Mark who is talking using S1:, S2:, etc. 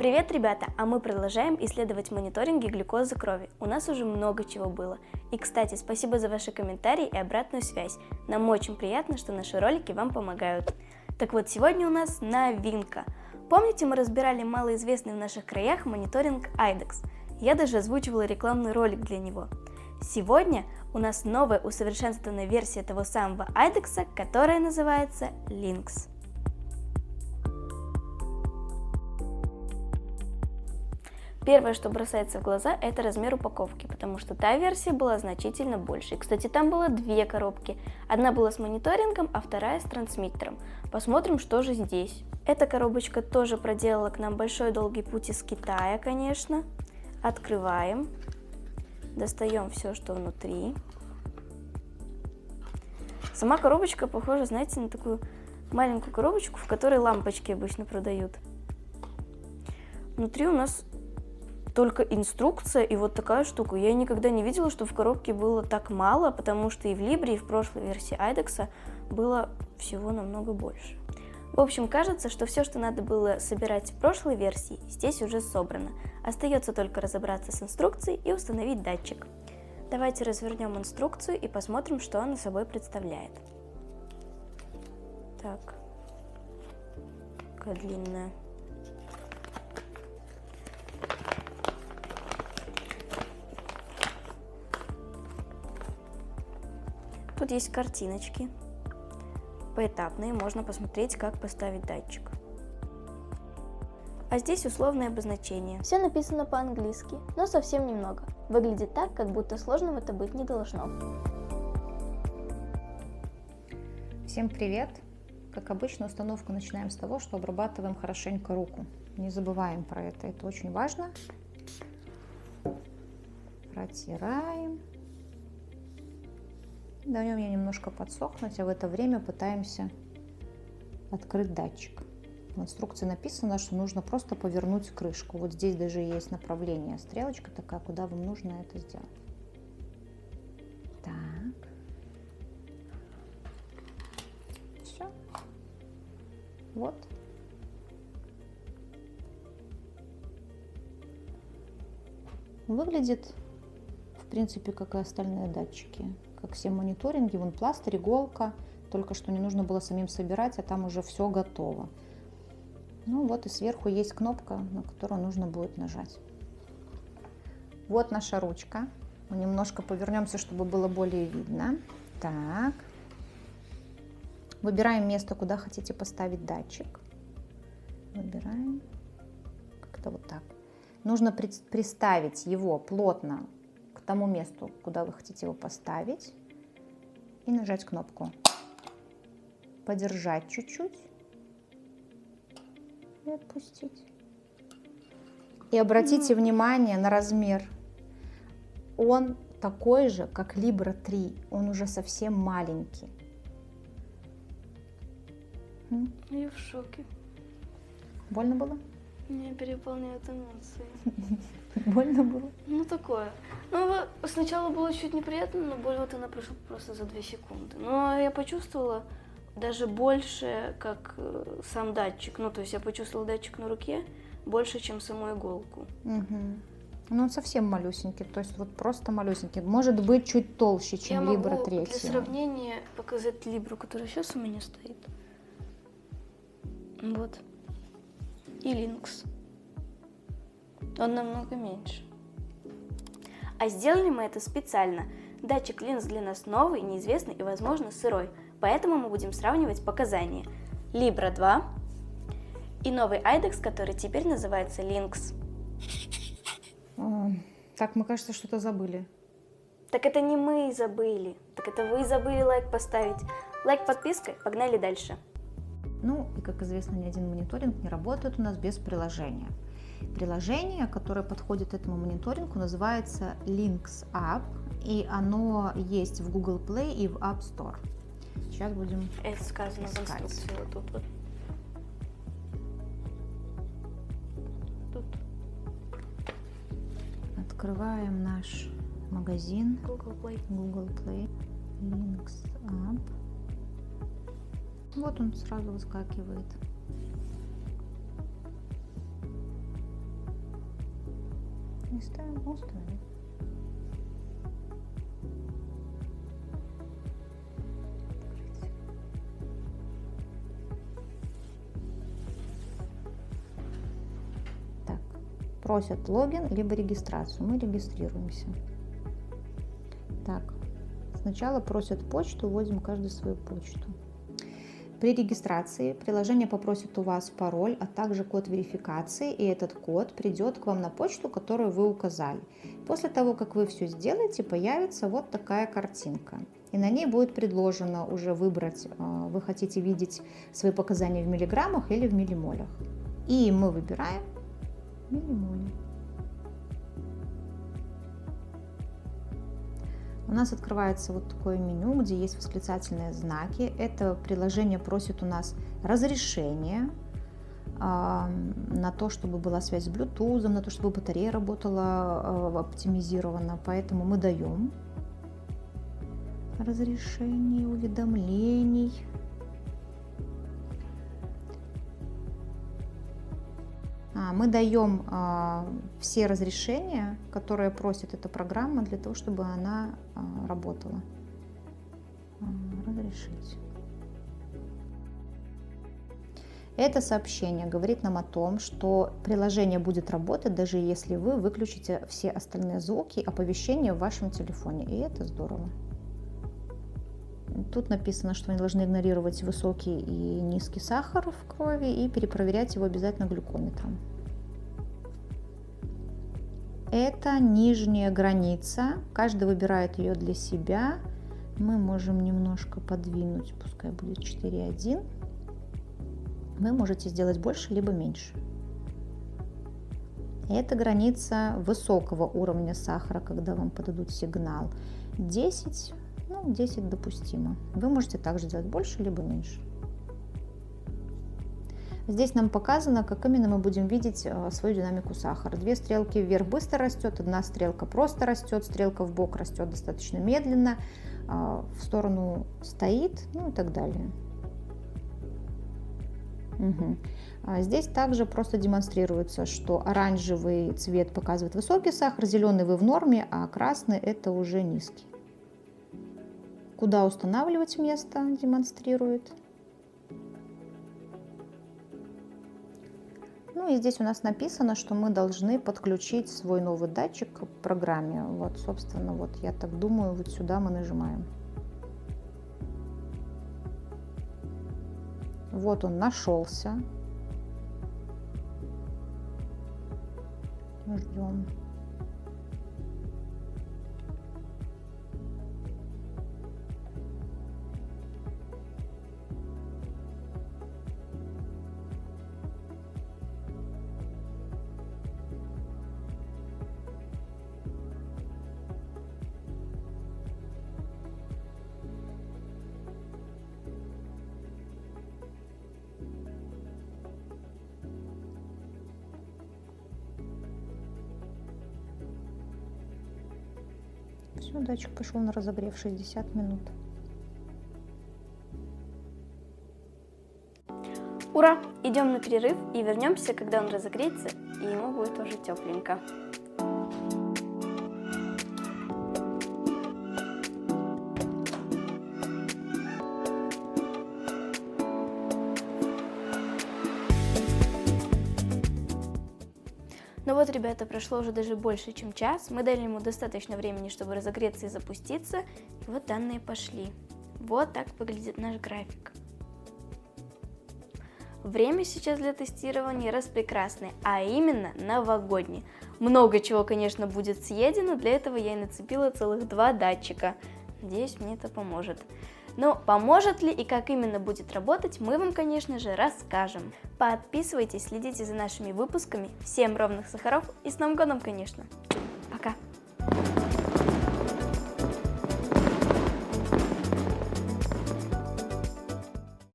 S1: Привет, ребята! А мы продолжаем исследовать мониторинги глюкозы крови. У нас уже много чего было. И, кстати, спасибо за ваши комментарии и обратную связь. Нам очень приятно, что наши ролики вам помогают. Так вот, сегодня у нас новинка. Помните, мы разбирали малоизвестный в наших краях мониторинг IDEXX? Я даже озвучивала рекламный ролик для него. Сегодня у нас новая усовершенствованная версия того самого IDEXX, которая называется LYNX. Первое, что бросается в глаза, это размер упаковки, потому что та версия была значительно больше. И, кстати, там было две коробки. Одна была с мониторингом, а вторая с трансмиттером. Посмотрим, что же здесь. Эта коробочка тоже проделала к нам большой долгий путь из Китая, конечно. Открываем. Достаем все, что внутри. Сама коробочка похожа, знаете, на такую маленькую коробочку, в которой лампочки обычно продают. Внутри у нас только инструкция и вот такая штука. Я никогда не видела, что в коробке было так мало, потому что и в Libre, и в прошлой версии IDEXX было всего намного больше. В общем, кажется, что все, что надо было собирать в прошлой версии, здесь уже собрано. Остается только разобраться с инструкцией и установить датчик. Давайте развернем инструкцию и посмотрим, что она собой представляет. Так, такая длинная. Тут есть картиночки поэтапные, можно посмотреть, как поставить датчик. А здесь условное обозначение. Все написано по-английски, но совсем немного. Выглядит так, как будто сложным это быть не должно.
S2: Всем привет! Как обычно, установку начинаем с того, что обрабатываем хорошенько руку. Не забываем про это очень важно. Протираем. Даем ей немножко подсохнуть, а в это время пытаемся открыть датчик. В инструкции написано, что нужно просто повернуть крышку. Вот здесь даже есть направление, стрелочка такая, куда вам нужно это сделать. Так. Все. Вот. Выглядит, в принципе, как и остальные датчики. Как все мониторинги, вон пластырь, иголка, только что не нужно было самим собирать, а там уже все готово. Ну вот и сверху есть кнопка, на которую нужно будет нажать. Вот наша ручка. Мы немножко повернемся, чтобы было более видно. Так. Выбираем место, куда хотите поставить датчик. Выбираем. Как-то вот так. Нужно приставить его плотно к тому месту, куда вы хотите его поставить, и нажать кнопку. Подержать чуть-чуть и отпустить. И обратите внимание на размер. Он такой же, как Libre 3. Он уже совсем маленький.
S1: Я в шоке.
S2: Больно было?
S1: Меня переполняют эмоции.
S2: Больно было?
S1: Ну, такое. Ну, сначала было чуть неприятно, но боль вот она прошла просто за 2 секунды. Но я почувствовала даже больше, как сам датчик. Ну, то есть я почувствовала датчик на руке больше, чем саму иголку.
S2: Угу. Ну, он совсем малюсенький, то есть вот просто малюсенький. Может быть, чуть толще, чем Libre 3.
S1: Я могу для сравнения показать Libre, которая сейчас у меня стоит. Вот. И LYNX. Он намного меньше. А сделали мы это специально. Датчик LYNX для нас новый, неизвестный и, возможно, сырой. Поэтому мы будем сравнивать показания Libre 2 и новый IDEXX, который теперь называется LYNX.
S2: Так, мы, кажется, что-то забыли.
S1: Так это не мы забыли. Так это вы забыли лайк поставить. Лайк, подписка, погнали дальше.
S2: Ну, и как известно, ни один мониторинг не работает у нас без приложения. Приложение, которое подходит этому мониторингу, называется LYNX App, и оно есть в Google Play и в App Store. Сейчас будем
S1: это сказано
S2: искать.
S1: В инструкции вот тут вот. Тут.
S2: Открываем наш магазин
S1: Google Play.
S2: LYNX App. Вот он сразу выскакивает. И ставим установить. Так, просят логин либо регистрацию. Мы регистрируемся. Так, сначала просят почту, вводим каждый свою почту. При регистрации приложение попросит у вас пароль, а также код верификации, и этот код придет к вам на почту, которую вы указали. После того, как вы все сделаете, появится вот такая картинка. И на ней будет предложено уже выбрать, вы хотите видеть свои показания в миллиграммах или в миллимолях. И мы выбираем миллимоли. У нас открывается вот такое меню, где есть восклицательные знаки. Это приложение просит у нас разрешение на то, чтобы была связь с Bluetooth, на то, чтобы батарея работала оптимизированно. Поэтому мы даем разрешение уведомлений. Мы даем все разрешения, которые просит эта программа, для того, чтобы она работала. Разрешить. Это сообщение говорит нам о том, что приложение будет работать, даже если вы выключите все остальные звуки, оповещения в вашем телефоне. И это здорово. Тут написано, что они должны игнорировать высокий и низкий сахар в крови и перепроверять его обязательно глюкометром. Это нижняя граница. Каждый выбирает ее для себя. Мы можем немножко подвинуть, пускай будет 4,1. Вы можете сделать больше либо меньше. Это граница высокого уровня сахара, когда вам подадут сигнал. 10. 10 допустимо. Вы можете также делать больше либо меньше. Здесь нам показано, как именно мы будем видеть свою динамику сахара. 2 стрелки вверх быстро растет, 1 стрелка просто растет, стрелка в бок растет достаточно медленно, в сторону стоит, и так далее. Здесь также просто демонстрируется, что оранжевый цвет показывает высокий сахар, зеленый вы в норме, а красный это уже низкий. Куда устанавливать место демонстрирует. И здесь у нас написано, что мы должны подключить свой новый датчик к программе. Вот, собственно, вот я так думаю, вот сюда мы нажимаем. Вот он нашелся. Ждем. Все, датчик пошел на разогрев 60 минут.
S1: Ура! Идем на перерыв и вернемся, когда он разогреется, и ему будет уже тепленько. Ну вот, ребята, прошло уже даже больше, чем час. Мы дали ему достаточно времени, чтобы разогреться и запуститься. И вот данные пошли. Вот так выглядит наш график. Время сейчас для тестирования распрекрасное, а именно новогоднее. Много чего, конечно, будет съедено, для этого я и нацепила целых 2 датчика. Надеюсь, мне это поможет. Но поможет ли и как именно будет работать, мы вам, конечно же, расскажем. Подписывайтесь, следите за нашими выпусками. Всем ровных сахаров и с Новым годом, конечно!